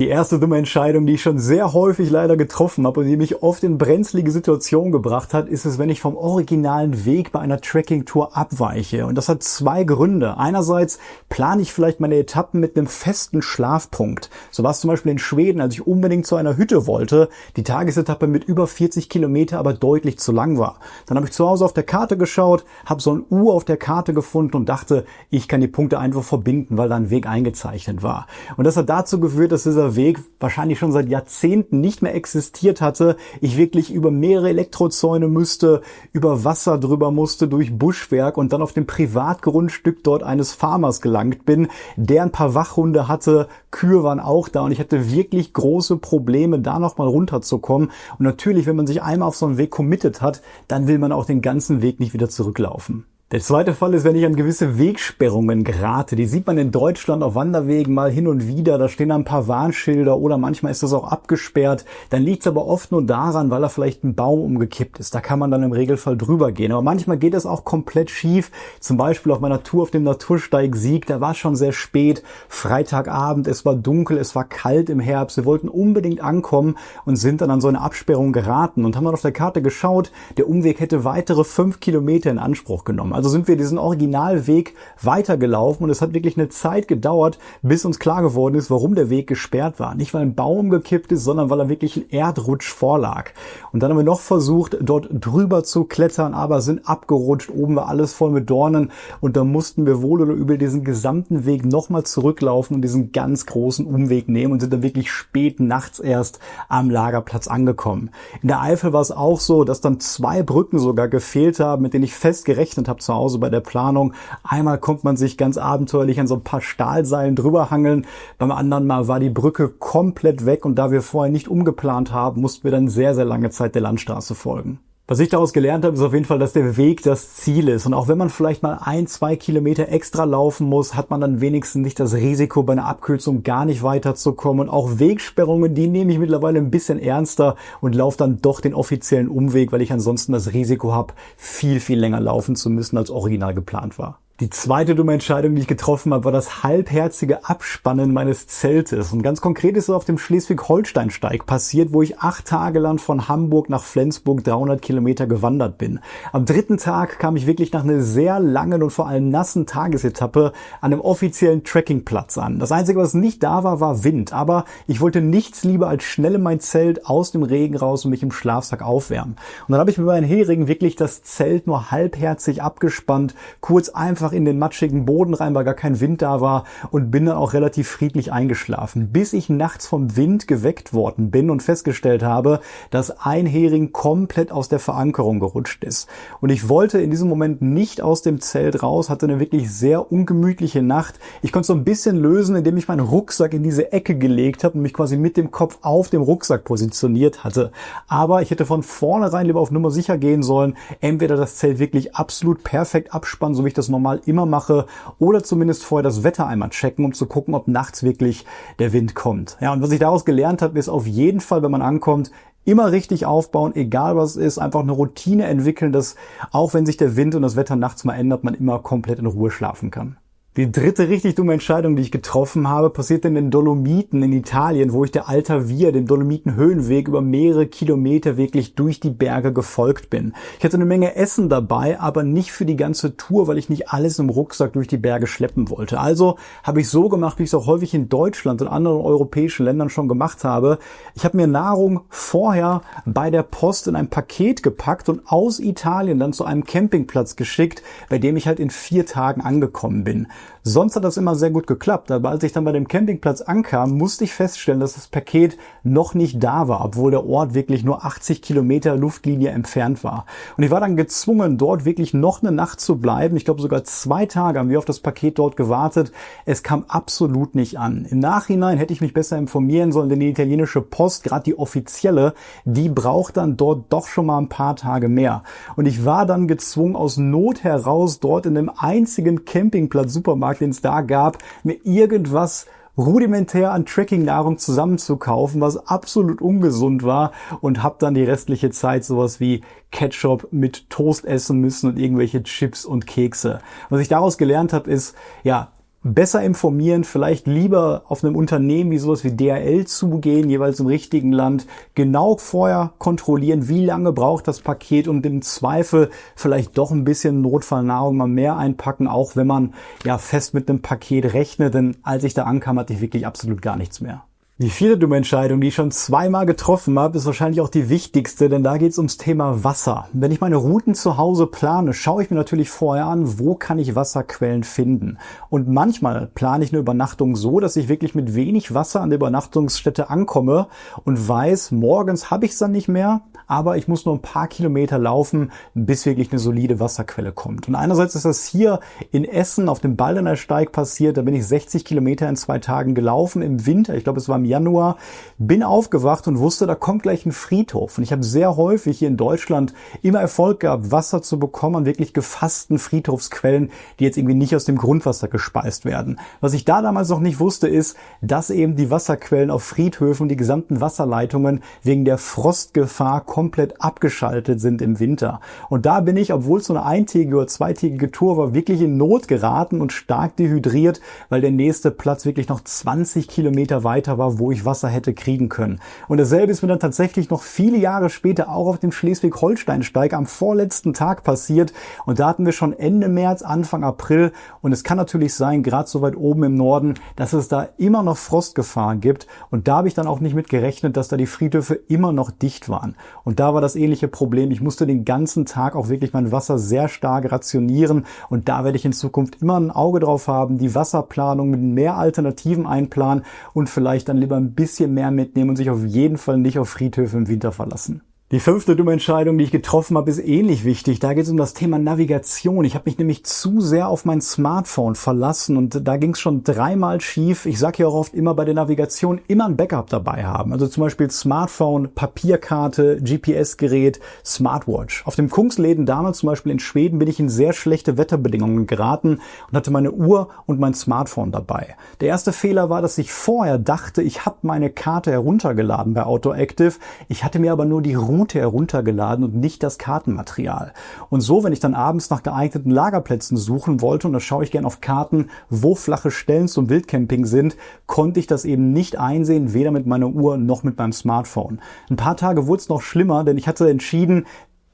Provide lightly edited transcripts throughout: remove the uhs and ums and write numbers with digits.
Die erste dumme Entscheidung, die ich schon sehr häufig leider getroffen habe und die mich oft in brenzlige Situationen gebracht hat, ist es, wenn ich vom originalen Weg bei einer Trekkingtour abweiche. Und das hat zwei Gründe. Einerseits plane ich vielleicht meine Etappen mit einem festen Schlafpunkt. So war es zum Beispiel in Schweden, als ich unbedingt zu einer Hütte wollte, die Tagesetappe mit über 40 Kilometer aber deutlich zu lang war. Dann habe ich zu Hause auf der Karte geschaut, habe so ein U auf der Karte gefunden und dachte, ich kann die Punkte einfach verbinden, weil da ein Weg eingezeichnet war. Und das hat dazu geführt, dass dieser Weg wahrscheinlich schon seit Jahrzehnten nicht mehr existiert hatte. Ich wirklich über mehrere Elektrozäune müsste, über Wasser drüber musste, durch Buschwerk und dann auf dem Privatgrundstück dort eines Farmers gelangt bin, der ein paar Wachhunde hatte, Kühe waren auch da und ich hatte wirklich große Probleme, da nochmal runterzukommen. Und natürlich, wenn man sich einmal auf so einen Weg committed hat, dann will man auch den ganzen Weg nicht wieder zurücklaufen. Der zweite Fall ist, wenn ich an gewisse Wegsperrungen gerate. Die sieht man in Deutschland auf Wanderwegen mal hin und wieder. Da stehen ein paar Warnschilder oder manchmal ist das auch abgesperrt. Dann liegt es aber oft nur daran, weil da vielleicht ein Baum umgekippt ist. Da kann man dann im Regelfall drüber gehen. Aber manchmal geht es auch komplett schief. Zum Beispiel auf meiner Tour auf dem Natursteig Sieg. Da war es schon sehr spät. Freitagabend, es war dunkel, es war kalt im Herbst. Wir wollten unbedingt ankommen und sind dann an so eine Absperrung geraten und haben dann auf der Karte geschaut. Der Umweg hätte weitere 5 Kilometer in Anspruch genommen. Also sind wir diesen Originalweg weitergelaufen und es hat wirklich eine Zeit gedauert, bis uns klar geworden ist, warum der Weg gesperrt war. Nicht, weil ein Baum gekippt ist, sondern weil er wirklich ein Erdrutsch vorlag. Und dann haben wir noch versucht, dort drüber zu klettern, aber sind abgerutscht. Oben war alles voll mit Dornen und da mussten wir wohl oder übel diesen gesamten Weg nochmal zurücklaufen und diesen ganz großen Umweg nehmen und sind dann wirklich spät nachts erst am Lagerplatz angekommen. In der Eifel war es auch so, dass dann 2 Brücken sogar gefehlt haben, mit denen ich fest gerechnet habe zu Hause bei der Planung. Einmal konnte man sich ganz abenteuerlich an so ein paar Stahlseilen drüber hangeln. Beim anderen Mal war die Brücke komplett weg und da wir vorher nicht umgeplant haben, mussten wir dann sehr, sehr lange Zeit der Landstraße folgen. Was ich daraus gelernt habe, ist auf jeden Fall, dass der Weg das Ziel ist. Und auch wenn man vielleicht mal 1-2 Kilometer extra laufen muss, hat man dann wenigstens nicht das Risiko, bei einer Abkürzung gar nicht weiterzukommen. Und auch Wegsperrungen, die nehme ich mittlerweile ein bisschen ernster und laufe dann doch den offiziellen Umweg, weil ich ansonsten das Risiko habe, viel, viel länger laufen zu müssen, als original geplant war. Die zweite dumme Entscheidung, die ich getroffen habe, war das halbherzige Abspannen meines Zeltes. Und ganz konkret ist es auf dem Schleswig-Holstein-Steig passiert, wo ich 8 Tage lang von Hamburg nach Flensburg 300 Kilometer gewandert bin. Am 3. Tag kam ich wirklich nach einer sehr langen und vor allem nassen Tagesetappe an einem offiziellen Trekkingplatz an. Das Einzige, was nicht da war, war Wind. Aber ich wollte nichts lieber als schnell in mein Zelt aus dem Regen raus und mich im Schlafsack aufwärmen. Und dann habe ich mit meinen Heringen wirklich das Zelt nur halbherzig abgespannt, kurz einfach in den matschigen Boden rein, weil gar kein Wind da war und bin dann auch relativ friedlich eingeschlafen, bis ich nachts vom Wind geweckt worden bin und festgestellt habe, dass ein Hering komplett aus der Verankerung gerutscht ist. Und ich wollte in diesem Moment nicht aus dem Zelt raus, hatte eine wirklich sehr ungemütliche Nacht. Ich konnte so ein bisschen lösen, indem ich meinen Rucksack in diese Ecke gelegt habe und mich quasi mit dem Kopf auf dem Rucksack positioniert hatte. Aber ich hätte von vornherein lieber auf Nummer sicher gehen sollen, entweder das Zelt wirklich absolut perfekt abspannen, so wie ich das normal immer mache, oder zumindest vorher das Wetter einmal checken, um zu gucken, ob nachts wirklich der Wind kommt. Ja, und was ich daraus gelernt habe, ist auf jeden Fall, wenn man ankommt, immer richtig aufbauen, egal was es ist, einfach eine Routine entwickeln, dass auch wenn sich der Wind und das Wetter nachts mal ändert, man immer komplett in Ruhe schlafen kann. Die dritte richtig dumme Entscheidung, die ich getroffen habe, passiert in den Dolomiten in Italien, wo ich der Alta Via, dem Dolomiten-Höhenweg, über mehrere Kilometer wirklich durch die Berge gefolgt bin. Ich hatte eine Menge Essen dabei, aber nicht für die ganze Tour, weil ich nicht alles im Rucksack durch die Berge schleppen wollte. Also habe ich so gemacht, wie ich es auch häufig in Deutschland und anderen europäischen Ländern schon gemacht habe. Ich habe mir Nahrung vorher bei der Post in ein Paket gepackt und aus Italien dann zu einem Campingplatz geschickt, bei dem ich halt in 4 Tagen angekommen bin. Sonst hat das immer sehr gut geklappt, aber als ich dann bei dem Campingplatz ankam, musste ich feststellen, dass das Paket noch nicht da war, obwohl der Ort wirklich nur 80 Kilometer Luftlinie entfernt war. Und ich war dann gezwungen, dort wirklich noch eine Nacht zu bleiben. Ich glaube, sogar 2 Tage haben wir auf das Paket dort gewartet. Es kam absolut nicht an. Im Nachhinein hätte ich mich besser informieren sollen, denn die italienische Post, gerade die offizielle, die braucht dann dort doch schon mal ein paar Tage mehr. Und ich war dann gezwungen, aus Not heraus dort in dem einzigen Campingplatz-Supermarkt, den es da gab, mir irgendwas rudimentär an Trekking-Nahrung zusammenzukaufen, was absolut ungesund war, und habe dann die restliche Zeit sowas wie Ketchup mit Toast essen müssen und irgendwelche Chips und Kekse. Was ich daraus gelernt habe, ist, ja, besser informieren, vielleicht lieber auf einem Unternehmen wie sowas wie DHL zugehen, jeweils im richtigen Land, genau vorher kontrollieren, wie lange braucht das Paket und im Zweifel vielleicht doch ein bisschen Notfallnahrung mal mehr einpacken, auch wenn man ja fest mit einem Paket rechnet, denn als ich da ankam, hatte ich wirklich absolut gar nichts mehr. Die vierte dumme Entscheidung, die ich schon zweimal getroffen habe, ist wahrscheinlich auch die wichtigste, denn da geht es ums Thema Wasser. Wenn ich meine Routen zu Hause plane, schaue ich mir natürlich vorher an, wo kann ich Wasserquellen finden. Und manchmal plane ich eine Übernachtung so, dass ich wirklich mit wenig Wasser an der Übernachtungsstätte ankomme und weiß, morgens habe ich es dann nicht mehr, aber ich muss nur ein paar Kilometer laufen, bis wirklich eine solide Wasserquelle kommt. Und einerseits ist das hier in Essen auf dem Baldener Steig passiert, da bin ich 60 Kilometer in 2 Tagen gelaufen im Winter, ich glaube es war im Januar, bin aufgewacht und wusste, da kommt gleich ein Friedhof. Und ich habe sehr häufig hier in Deutschland immer Erfolg gehabt, Wasser zu bekommen an wirklich gefassten Friedhofsquellen, die jetzt irgendwie nicht aus dem Grundwasser gespeist werden. Was ich da damals noch nicht wusste, ist, dass eben die Wasserquellen auf Friedhöfen und die gesamten Wasserleitungen wegen der Frostgefahr komplett abgeschaltet sind im Winter. Und da bin ich, obwohl es so eine eintägige oder zweitägige Tour war, wirklich in Not geraten und stark dehydriert, weil der nächste Platz wirklich noch 20 Kilometer weiter war, wo ich Wasser hätte kriegen können. Und dasselbe ist mir dann tatsächlich noch viele Jahre später auch auf dem Schleswig-Holstein-Steig am vorletzten Tag passiert. Und da hatten wir schon Ende März, Anfang April. Und es kann natürlich sein, gerade so weit oben im Norden, dass es da immer noch Frostgefahr gibt. Und da habe ich dann auch nicht mit gerechnet, dass da die Friedhöfe immer noch dicht waren. Und da war das ähnliche Problem. Ich musste den ganzen Tag auch wirklich mein Wasser sehr stark rationieren. Und da werde ich in Zukunft immer ein Auge drauf haben, die Wasserplanung mit mehr Alternativen einplanen und vielleicht dann lieber ein bisschen mehr mitnehmen und sich auf jeden Fall nicht auf Friedhöfe im Winter verlassen. Die 5. dumme Entscheidung, die ich getroffen habe, ist ähnlich wichtig. Da geht es um das Thema Navigation. Ich habe mich nämlich zu sehr auf mein Smartphone verlassen und da ging es schon 3-mal schief. Ich sage ja auch oft immer bei der Navigation immer ein Backup dabei haben. Also zum Beispiel Smartphone, Papierkarte, GPS-Gerät, Smartwatch. Auf dem Kungsläden damals zum Beispiel in Schweden bin ich in sehr schlechte Wetterbedingungen geraten und hatte meine Uhr und mein Smartphone dabei. Der erste Fehler war, dass ich vorher dachte, ich habe meine Karte heruntergeladen bei AutoActive. Ich hatte mir aber nur die Route heruntergeladen und nicht das Kartenmaterial. Und so, wenn ich dann abends nach geeigneten Lagerplätzen suchen wollte, und da schaue ich gerne auf Karten, wo flache Stellen zum Wildcamping sind, konnte ich das eben nicht einsehen, weder mit meiner Uhr noch mit meinem Smartphone. Ein paar Tage wurde es noch schlimmer, denn ich hatte entschieden,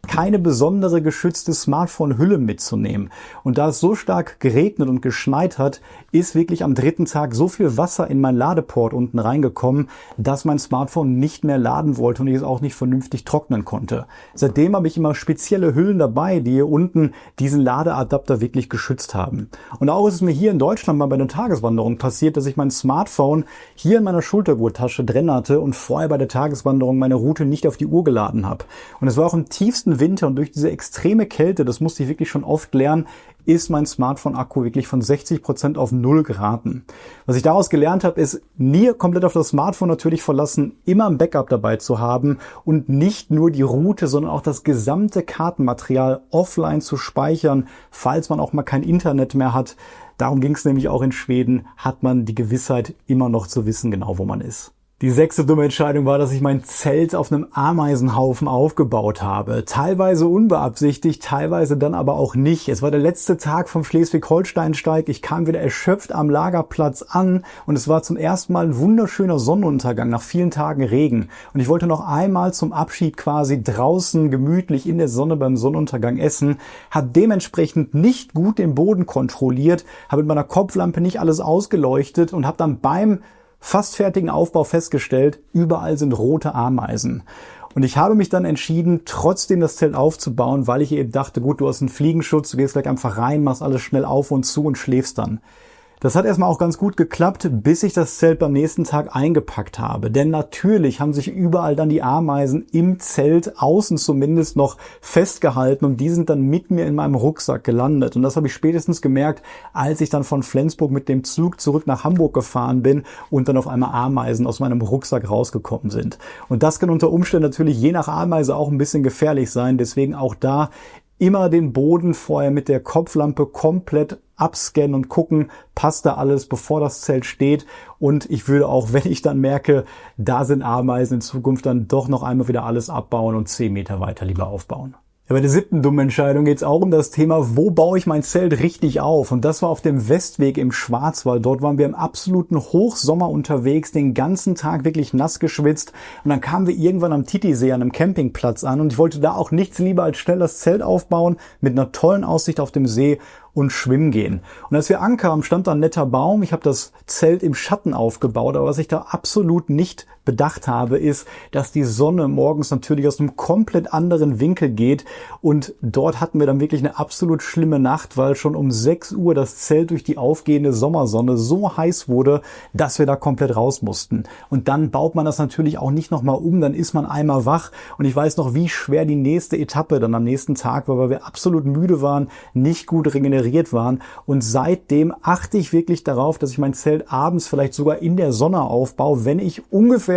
keine besondere geschützte Smartphone-Hülle mitzunehmen. Und da es so stark geregnet und geschneit hat, ist wirklich am 3. Tag so viel Wasser in mein Ladeport unten reingekommen, dass mein Smartphone nicht mehr laden wollte und ich es auch nicht vernünftig trocknen konnte. Seitdem habe ich immer spezielle Hüllen dabei, die hier unten diesen Ladeadapter wirklich geschützt haben. Und auch ist es mir hier in Deutschland mal bei einer Tageswanderung passiert, dass ich mein Smartphone hier in meiner Schultergurttasche drin hatte und vorher bei der Tageswanderung meine Route nicht auf die Uhr geladen habe. Und es war auch im tiefsten Winter und durch diese extreme Kälte, das musste ich wirklich schon oft lernen, ist mein Smartphone-Akku wirklich von 60% auf 0 geraten. Was ich daraus gelernt habe, ist, nie komplett auf das Smartphone natürlich verlassen, immer ein Backup dabei zu haben und nicht nur die Route, sondern auch das gesamte Kartenmaterial offline zu speichern, falls man auch mal kein Internet mehr hat. Darum ging es nämlich auch in Schweden, hat man die Gewissheit, immer noch zu wissen, genau wo man ist. Die 6. dumme Entscheidung war, dass ich mein Zelt auf einem Ameisenhaufen aufgebaut habe. Teilweise unbeabsichtigt, teilweise dann aber auch nicht. Es war der letzte Tag vom Schleswig-Holstein-Steig. Ich kam wieder erschöpft am Lagerplatz an und es war zum ersten Mal ein wunderschöner Sonnenuntergang nach vielen Tagen Regen. Und ich wollte noch einmal zum Abschied quasi draußen gemütlich in der Sonne beim Sonnenuntergang essen, habe dementsprechend nicht gut den Boden kontrolliert, habe mit meiner Kopflampe nicht alles ausgeleuchtet und habe dann beim fast fertigen Aufbau festgestellt, überall sind rote Ameisen. Und ich habe mich dann entschieden, trotzdem das Zelt aufzubauen, weil ich eben dachte, gut, du hast einen Fliegenschutz, du gehst gleich einfach rein, machst alles schnell auf und zu und schläfst dann. Das hat erstmal auch ganz gut geklappt, bis ich das Zelt beim nächsten Tag eingepackt habe. Denn natürlich haben sich überall dann die Ameisen im Zelt, außen zumindest, noch festgehalten und die sind dann mit mir in meinem Rucksack gelandet. Und das habe ich spätestens gemerkt, als ich dann von Flensburg mit dem Zug zurück nach Hamburg gefahren bin und dann auf einmal Ameisen aus meinem Rucksack rausgekommen sind. Und das kann unter Umständen natürlich je nach Ameise auch ein bisschen gefährlich sein. Deswegen auch da immer den Boden vorher mit der Kopflampe komplett abscannen und gucken, passt da alles, bevor das Zelt steht. Und ich würde auch, wenn ich dann merke, da sind Ameisen, in Zukunft dann doch noch einmal wieder alles abbauen und 10 Meter weiter lieber aufbauen. Ja, bei der 7. dummen Entscheidung geht es auch um das Thema, wo baue ich mein Zelt richtig auf? Und das war auf dem Westweg im Schwarzwald. Dort waren wir im absoluten Hochsommer unterwegs, den ganzen Tag wirklich nass geschwitzt. Und dann kamen wir irgendwann am Titisee an einem Campingplatz an und ich wollte da auch nichts lieber als schnell das Zelt aufbauen mit einer tollen Aussicht auf dem See und schwimmen gehen. Und als wir ankamen, stand da ein netter Baum. Ich habe das Zelt im Schatten aufgebaut, aber was ich da absolut nicht bedacht habe, ist, dass die Sonne morgens natürlich aus einem komplett anderen Winkel geht und dort hatten wir dann wirklich eine absolut schlimme Nacht, weil schon um 6 Uhr das Zelt durch die aufgehende Sommersonne so heiß wurde, dass wir da komplett raus mussten. Und dann baut man das natürlich auch nicht nochmal um, dann ist man einmal wach und ich weiß noch, wie schwer die nächste Etappe dann am nächsten Tag war, weil wir absolut müde waren, nicht gut regeneriert waren und seitdem achte ich wirklich darauf, dass ich mein Zelt abends vielleicht sogar in der Sonne aufbaue, wenn ich ungefähr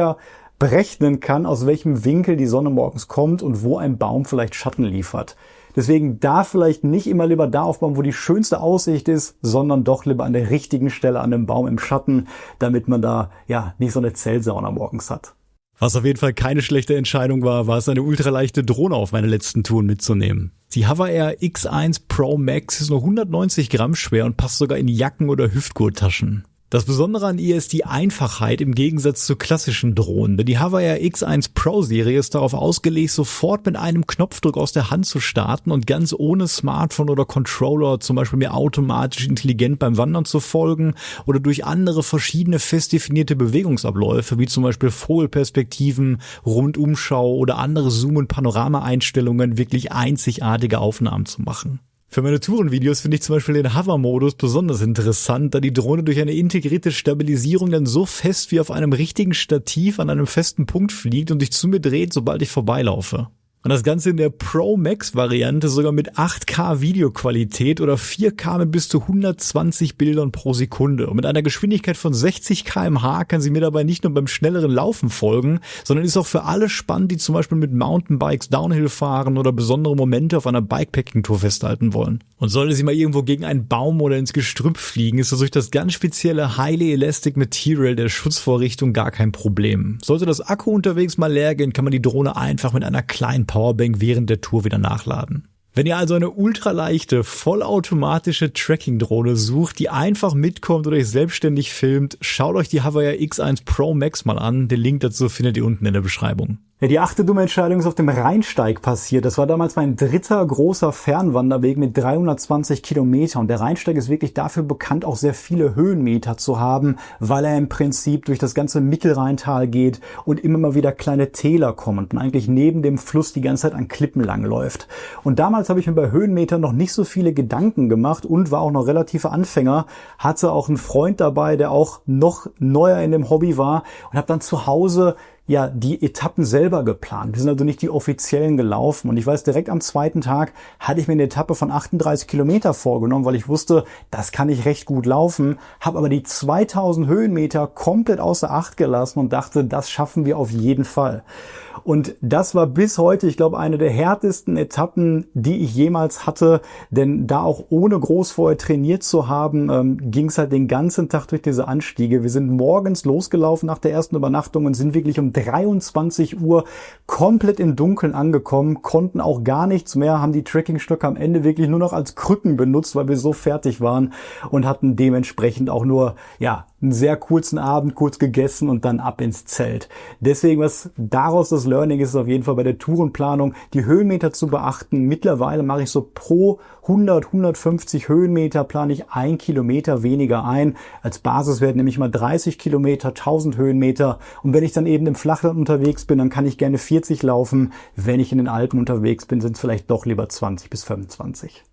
berechnen kann, aus welchem Winkel die Sonne morgens kommt und wo ein Baum vielleicht Schatten liefert. Deswegen da vielleicht nicht immer lieber da aufbauen, wo die schönste Aussicht ist, sondern doch lieber an der richtigen Stelle an dem Baum im Schatten, damit man da ja nicht so eine Zeltsauna morgens hat. Was auf jeden Fall keine schlechte Entscheidung war, war es eine ultraleichte Drohne auf meine letzten Touren mitzunehmen. Die Hover Air X1 Pro Max ist nur 190 Gramm schwer und passt sogar in Jacken- oder Hüftgurttaschen. Das Besondere an ihr ist die Einfachheit im Gegensatz zu klassischen Drohnen, denn die Hover Air X1 Pro Serie ist darauf ausgelegt, sofort mit einem Knopfdruck aus der Hand zu starten und ganz ohne Smartphone oder Controller zum Beispiel mir automatisch intelligent beim Wandern zu folgen oder durch andere verschiedene fest definierte Bewegungsabläufe, wie zum Beispiel Vogelperspektiven, Rundumschau oder andere Zoom- und Panorama-Einstellungen wirklich einzigartige Aufnahmen zu machen. Für meine Tourenvideos finde ich zum Beispiel den Hover-Modus besonders interessant, da die Drohne durch eine integrierte Stabilisierung dann so fest wie auf einem richtigen Stativ an einem festen Punkt fliegt und sich zu mir dreht, sobald ich vorbeilaufe. Und das Ganze in der Pro Max Variante sogar mit 8K Videoqualität oder 4K mit bis zu 120 Bildern pro Sekunde. Und mit einer Geschwindigkeit von 60 km/h kann sie mir dabei nicht nur beim schnelleren Laufen folgen, sondern ist auch für alle spannend, die zum Beispiel mit Mountainbikes Downhill fahren oder besondere Momente auf einer Bikepacking-Tour festhalten wollen. Und sollte sie mal irgendwo gegen einen Baum oder ins Gestrüpp fliegen, ist das durch das ganz spezielle Highly Elastic Material der Schutzvorrichtung gar kein Problem. Sollte das Akku unterwegs mal leer gehen, kann man die Drohne einfach mit einer kleinen Powerbank während der Tour wieder nachladen. Wenn ihr also eine ultraleichte, vollautomatische Tracking-Drohne sucht, die einfach mitkommt oder euch selbstständig filmt, schaut euch die Hover Air X1 Pro Max mal an. Den Link dazu findet ihr unten in der Beschreibung. Ja, die 8. dumme Entscheidung ist auf dem Rheinsteig passiert. Das war damals mein 3. großer Fernwanderweg mit 320 Kilometer. Und der Rheinsteig ist wirklich dafür bekannt, auch sehr viele Höhenmeter zu haben, weil er im Prinzip durch das ganze Mittelrheintal geht und immer mal wieder kleine Täler kommen und man eigentlich neben dem Fluss die ganze Zeit an Klippen lang läuft. Und damals habe ich mir bei Höhenmetern noch nicht so viele Gedanken gemacht und war auch noch relativer Anfänger, hatte auch einen Freund dabei, der auch noch neuer in dem Hobby war und habe dann zu Hause die Etappen selber geplant. Wir sind also nicht die offiziellen gelaufen. Und ich weiß, direkt am 2. Tag hatte ich mir eine Etappe von 38 Kilometer vorgenommen, weil ich wusste, das kann ich recht gut laufen, habe aber die 2000 Höhenmeter komplett außer Acht gelassen und dachte, das schaffen wir auf jeden Fall. Und das war bis heute, ich glaube, eine der härtesten Etappen, die ich jemals hatte, denn da auch ohne groß vorher trainiert zu haben, ging es halt den ganzen Tag durch diese Anstiege. Wir sind morgens losgelaufen nach der ersten Übernachtung und sind wirklich um 23 Uhr komplett im Dunkeln angekommen, konnten auch gar nichts mehr, haben die Trekkingstöcke am Ende wirklich nur noch als Krücken benutzt, weil wir so fertig waren und hatten dementsprechend auch nur, einen sehr kurzen Abend, kurz gegessen und dann ab ins Zelt. Deswegen, was daraus das Learning ist auf jeden Fall bei der Tourenplanung, die Höhenmeter zu beachten. Mittlerweile mache ich so pro 100, 150 Höhenmeter plane ich 1 Kilometer weniger ein. Als Basiswert nehme ich mal 30 Kilometer, 1000 Höhenmeter. Und wenn ich dann eben im Flachland unterwegs bin, dann kann ich gerne 40 laufen. Wenn ich in den Alpen unterwegs bin, sind es vielleicht doch lieber 20 bis 25.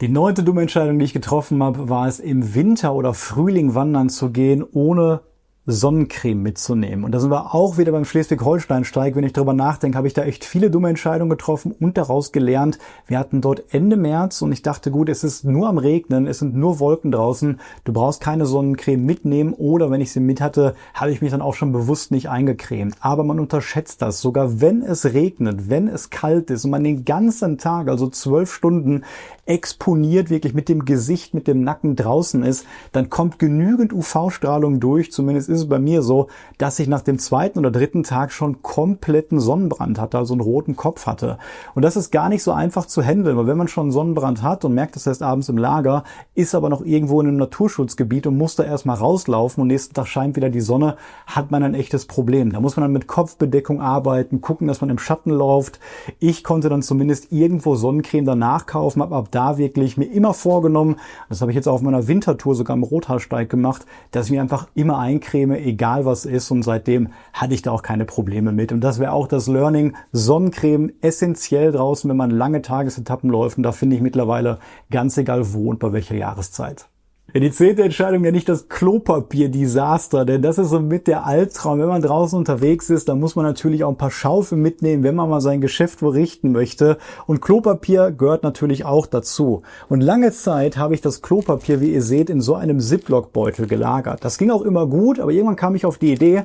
Die 9. dumme Entscheidung, die ich getroffen habe, war es, im Winter oder Frühling wandern zu gehen, ohne Sonnencreme mitzunehmen. Und da sind wir auch wieder beim Schleswig-Holstein-Steig. Wenn ich darüber nachdenke, habe ich da echt viele dumme Entscheidungen getroffen und daraus gelernt. Wir hatten dort Ende März und ich dachte, gut, es ist nur am Regnen, es sind nur Wolken draußen. Du brauchst keine Sonnencreme mitnehmen oder wenn ich sie mit hatte, habe ich mich dann auch schon bewusst nicht eingecremt. Aber man unterschätzt das. Sogar wenn es regnet, wenn es kalt ist und man den ganzen Tag, also 12 Stunden exponiert, wirklich mit dem Gesicht, mit dem Nacken draußen ist, dann kommt genügend UV-Strahlung durch. Zumindest ist es bei mir so, dass ich nach dem 2. oder 3. Tag schon kompletten Sonnenbrand hatte, also einen roten Kopf hatte. Und das ist gar nicht so einfach zu handeln, weil wenn man schon einen Sonnenbrand hat und merkt, das heißt abends im Lager, ist aber noch irgendwo in einem Naturschutzgebiet und muss da erstmal rauslaufen und nächsten Tag scheint wieder die Sonne, hat man ein echtes Problem. Da muss man dann mit Kopfbedeckung arbeiten, gucken, dass man im Schatten läuft. Ich konnte dann zumindest irgendwo Sonnencreme danach kaufen, habe ab da wirklich mir immer vorgenommen, das habe ich jetzt auch auf meiner Wintertour sogar im Rothaarsteig gemacht, dass ich mir einfach immer eincreme, egal was ist, und seitdem hatte ich da auch keine Probleme mit. Und das wäre auch das Learning, Sonnencreme essentiell draußen, wenn man lange Tagesetappen läuft, und da finde ich mittlerweile ganz egal wo und bei welcher Jahreszeit. Ja, die 10. Entscheidung nenne ich das Klopapier-Desaster, denn das ist so mit der Albtraum. Wenn man draußen unterwegs ist, dann muss man natürlich auch ein paar Schaufeln mitnehmen, wenn man mal sein Geschäft verrichten möchte. Und Klopapier gehört natürlich auch dazu. Und lange Zeit habe ich das Klopapier, wie ihr seht, in so einem Ziploc-Beutel gelagert. Das ging auch immer gut, aber irgendwann kam ich auf die Idee,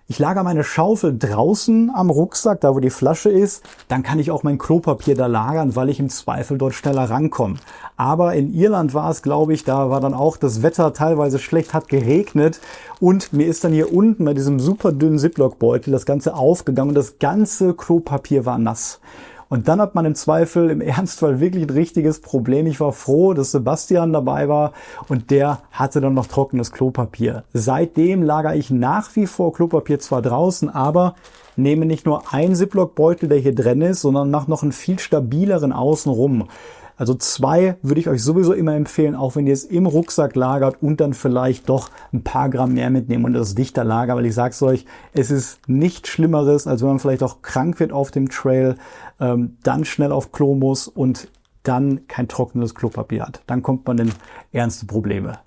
ich lagere meine Schaufel draußen am Rucksack, da wo die Flasche ist, dann kann ich auch mein Klopapier da lagern, weil ich im Zweifel dort schneller rankomme. Aber in Irland war es, glaube ich, da war dann auch das Wetter teilweise schlecht, hat geregnet und mir ist dann hier unten bei diesem super dünnen Ziploc-Beutel das Ganze aufgegangen und das ganze Klopapier war nass. Und dann hat man im Zweifel, im Ernstfall wirklich ein richtiges Problem. Ich war froh, dass Sebastian dabei war und der hatte dann noch trockenes Klopapier. Seitdem lagere ich nach wie vor Klopapier zwar draußen, aber nehme nicht nur einen Ziploc-Beutel, der hier drin ist, sondern mache noch einen viel stabileren außenrum. Also 2 würde ich euch sowieso immer empfehlen, auch wenn ihr es im Rucksack lagert und dann vielleicht doch ein paar Gramm mehr mitnehmen und das dichter lagern, weil ich sag's euch, es ist nichts Schlimmeres, als wenn man vielleicht auch krank wird auf dem Trail, dann schnell auf Klo muss und dann kein trockenes Klopapier hat. Dann kommt man in ernste Probleme.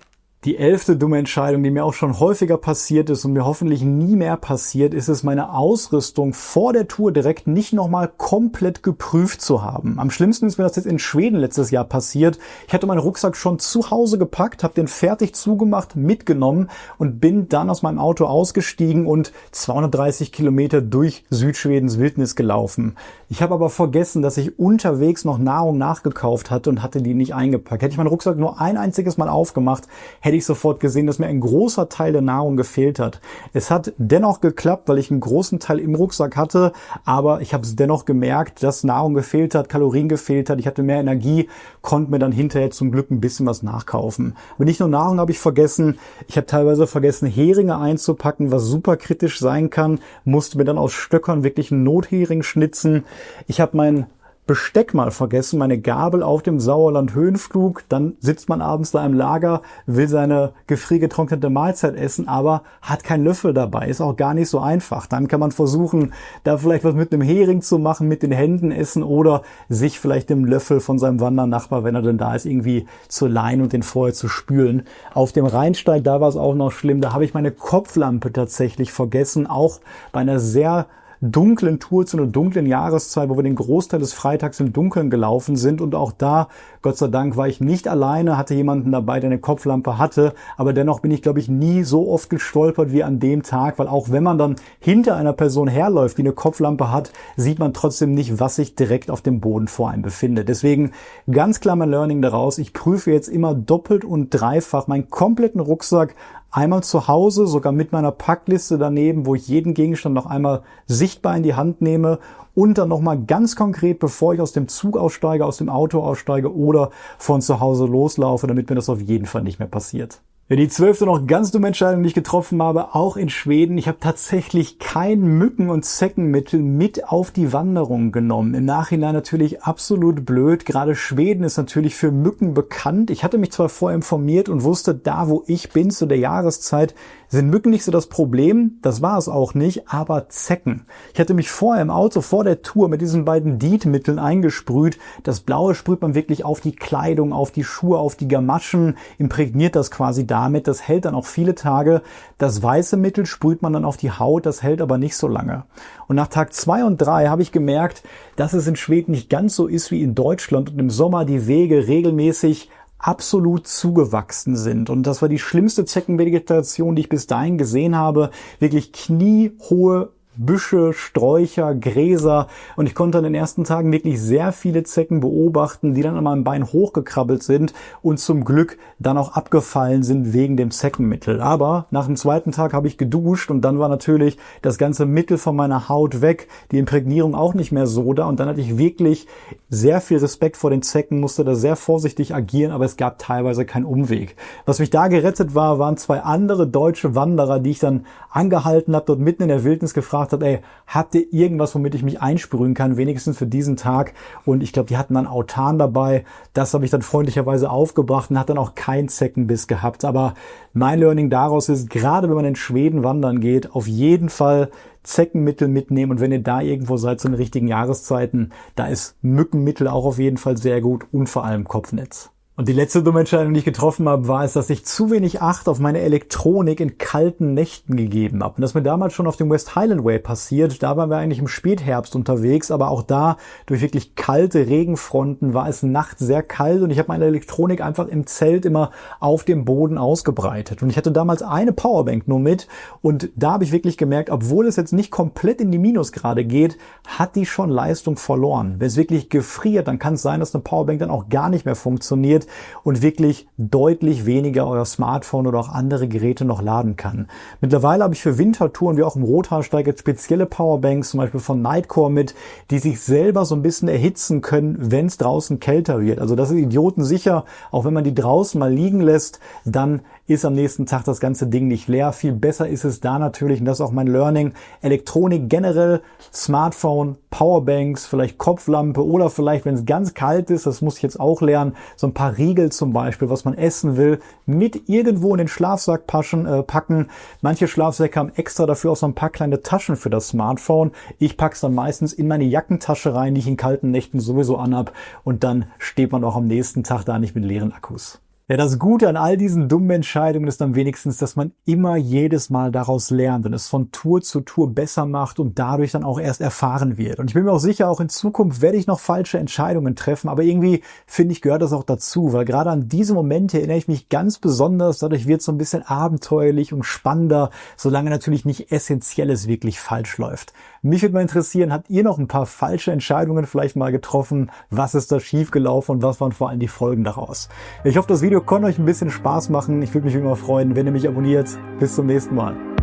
Die 11. dumme Entscheidung, die mir auch schon häufiger passiert ist und mir hoffentlich nie mehr passiert, ist es, meine Ausrüstung vor der Tour direkt nicht nochmal komplett geprüft zu haben. Am schlimmsten ist mir das jetzt in Schweden letztes Jahr passiert. Ich hatte meinen Rucksack schon zu Hause gepackt, habe den fertig zugemacht, mitgenommen und bin dann aus meinem Auto ausgestiegen und 230 Kilometer durch Südschwedens Wildnis gelaufen. Ich habe aber vergessen, dass ich unterwegs noch Nahrung nachgekauft hatte und hatte die nicht eingepackt. Hätte ich meinen Rucksack nur ein einziges Mal aufgemacht, hätte ich sofort gesehen, dass mir ein großer Teil der Nahrung gefehlt hat. Es hat dennoch geklappt, weil ich einen großen Teil im Rucksack hatte, aber ich habe es dennoch gemerkt, dass Nahrung gefehlt hat, Kalorien gefehlt hat, ich hatte mehr Energie, konnte mir dann hinterher zum Glück ein bisschen was nachkaufen. Aber nicht nur Nahrung habe ich vergessen, ich habe teilweise vergessen, Heringe einzupacken, was super kritisch sein kann, musste mir dann aus Stöckern wirklich einen Nothering schnitzen. Ich habe mein Besteck mal vergessen, meine Gabel auf dem Sauerland-Höhenflug, dann sitzt man abends da im Lager, will seine gefriergetrocknete Mahlzeit essen, aber hat keinen Löffel dabei, ist auch gar nicht so einfach. Dann kann man versuchen, da vielleicht was mit einem Hering zu machen, mit den Händen essen oder sich vielleicht dem Löffel von seinem Wandernachbar, wenn er denn da ist, irgendwie zu leihen und den vorher zu spülen. Auf dem Rheinsteig, da war es auch noch schlimm, da habe ich meine Kopflampe tatsächlich vergessen, auch bei einer sehr dunklen Tour zu einer dunklen Jahreszeit, wo wir den Großteil des Freitags im Dunkeln gelaufen sind. Und auch da, Gott sei Dank, war ich nicht alleine, hatte jemanden dabei, der eine Kopflampe hatte. Aber dennoch bin ich, glaube ich, nie so oft gestolpert wie an dem Tag, weil auch wenn man dann hinter einer Person herläuft, die eine Kopflampe hat, sieht man trotzdem nicht, was sich direkt auf dem Boden vor einem befindet. Deswegen ganz klar mein Learning daraus. Ich prüfe jetzt immer doppelt und dreifach meinen kompletten Rucksack, einmal zu Hause, sogar mit meiner Packliste daneben, wo ich jeden Gegenstand noch einmal sichtbar in die Hand nehme und dann nochmal ganz konkret, bevor ich aus dem Zug aussteige, aus dem Auto aussteige oder von zu Hause loslaufe, damit mir das auf jeden Fall nicht mehr passiert. Ja, die 12. noch ganz dumme Entscheidung, die ich getroffen habe, auch in Schweden. Ich habe tatsächlich kein Mücken- und Zeckenmittel mit auf die Wanderung genommen. Im Nachhinein natürlich absolut blöd. Gerade Schweden ist natürlich für Mücken bekannt. Ich hatte mich zwar vorher informiert und wusste, da wo ich bin zu der Jahreszeit, sind Mücken nicht so das Problem. Das war es auch nicht, aber Zecken. Ich hatte mich vorher im Auto vor der Tour mit diesen beiden DEET-Mitteln eingesprüht. Das Blaue sprüht man wirklich auf die Kleidung, auf die Schuhe, auf die Gamaschen, imprägniert das quasi damit. Das hält dann auch viele Tage. Das weiße Mittel sprüht man dann auf die Haut, das hält aber nicht so lange. Und nach Tag 2 und 3 habe ich gemerkt, dass es in Schweden nicht ganz so ist wie in Deutschland und im Sommer die Wege regelmäßig absolut zugewachsen sind. Und das war die schlimmste Zeckenvegetation, die ich bis dahin gesehen habe. Wirklich kniehohe Büsche, Sträucher, Gräser und ich konnte an den ersten Tagen wirklich sehr viele Zecken beobachten, die dann an meinem Bein hochgekrabbelt sind und zum Glück dann auch abgefallen sind wegen dem Zeckenmittel. Aber nach dem zweiten Tag habe ich geduscht und dann war natürlich das ganze Mittel von meiner Haut weg, die Imprägnierung auch nicht mehr so da und dann hatte ich wirklich sehr viel Respekt vor den Zecken, musste da sehr vorsichtig agieren, aber es gab teilweise keinen Umweg. Was mich da gerettet war, waren zwei andere deutsche Wanderer, die ich dann angehalten habe, dort mitten in der Wildnis gefragt habe, ey, habt ihr irgendwas, womit ich mich einsprühen kann, wenigstens für diesen Tag? Und ich glaube, die hatten dann Autan dabei. Das habe ich dann freundlicherweise aufgebracht und hat dann auch keinen Zeckenbiss gehabt. Aber mein Learning daraus ist, gerade wenn man in Schweden wandern geht, auf jeden Fall Zeckenmittel mitnehmen. Und wenn ihr da irgendwo seid zu den richtigen Jahreszeiten, da ist Mückenmittel auch auf jeden Fall sehr gut und vor allem Kopfnetz. Und die letzte dumme Entscheidung, die ich getroffen habe, war es, dass ich zu wenig Acht auf meine Elektronik in kalten Nächten gegeben habe. Und das ist mir damals schon auf dem West Highland Way passiert. Da waren wir eigentlich im Spätherbst unterwegs, aber auch da durch wirklich kalte Regenfronten war es nachts sehr kalt und ich habe meine Elektronik einfach im Zelt immer auf dem Boden ausgebreitet. Und ich hatte damals eine Powerbank nur mit und da habe ich wirklich gemerkt, obwohl es jetzt nicht komplett in die Minusgrade geht, hat die schon Leistung verloren. Wenn es wirklich gefriert, dann kann es sein, dass eine Powerbank dann auch gar nicht mehr funktioniert und wirklich deutlich weniger euer Smartphone oder auch andere Geräte noch laden kann. Mittlerweile habe ich für Wintertouren wie auch im Rothaarsteig jetzt spezielle Powerbanks, zum Beispiel von Nightcore mit, die sich selber so ein bisschen erhitzen können, wenn es draußen kälter wird. Also das ist idiotensicher, auch wenn man die draußen mal liegen lässt, dann ist am nächsten Tag das ganze Ding nicht leer. Viel besser ist es da natürlich, und das ist auch mein Learning, Elektronik generell, Smartphone, Powerbanks, vielleicht Kopflampe oder vielleicht, wenn es ganz kalt ist, das muss ich jetzt auch lernen, so ein paar Riegel zum Beispiel, was man essen will, mit irgendwo in den Schlafsack packen. Manche Schlafsäcke haben extra dafür auch so ein paar kleine Taschen für das Smartphone. Ich pack's dann meistens in meine Jackentasche rein, die ich in kalten Nächten sowieso anhab und dann steht man auch am nächsten Tag da nicht mit leeren Akkus. Ja, das Gute an all diesen dummen Entscheidungen ist dann wenigstens, dass man immer jedes Mal daraus lernt und es von Tour zu Tour besser macht und dadurch dann auch erst erfahren wird. Und ich bin mir auch sicher, auch in Zukunft werde ich noch falsche Entscheidungen treffen, aber irgendwie finde ich, gehört das auch dazu, weil gerade an diese Momente erinnere ich mich ganz besonders, dadurch wird es so ein bisschen abenteuerlich und spannender, solange natürlich nicht Essentielles wirklich falsch läuft. Mich würde mal interessieren, habt ihr noch ein paar falsche Entscheidungen vielleicht mal getroffen? Was ist da schiefgelaufen und was waren vor allem die Folgen daraus? Ich hoffe, das Video konnte euch ein bisschen Spaß machen. Ich würde mich wie immer freuen, wenn ihr mich abonniert. Bis zum nächsten Mal.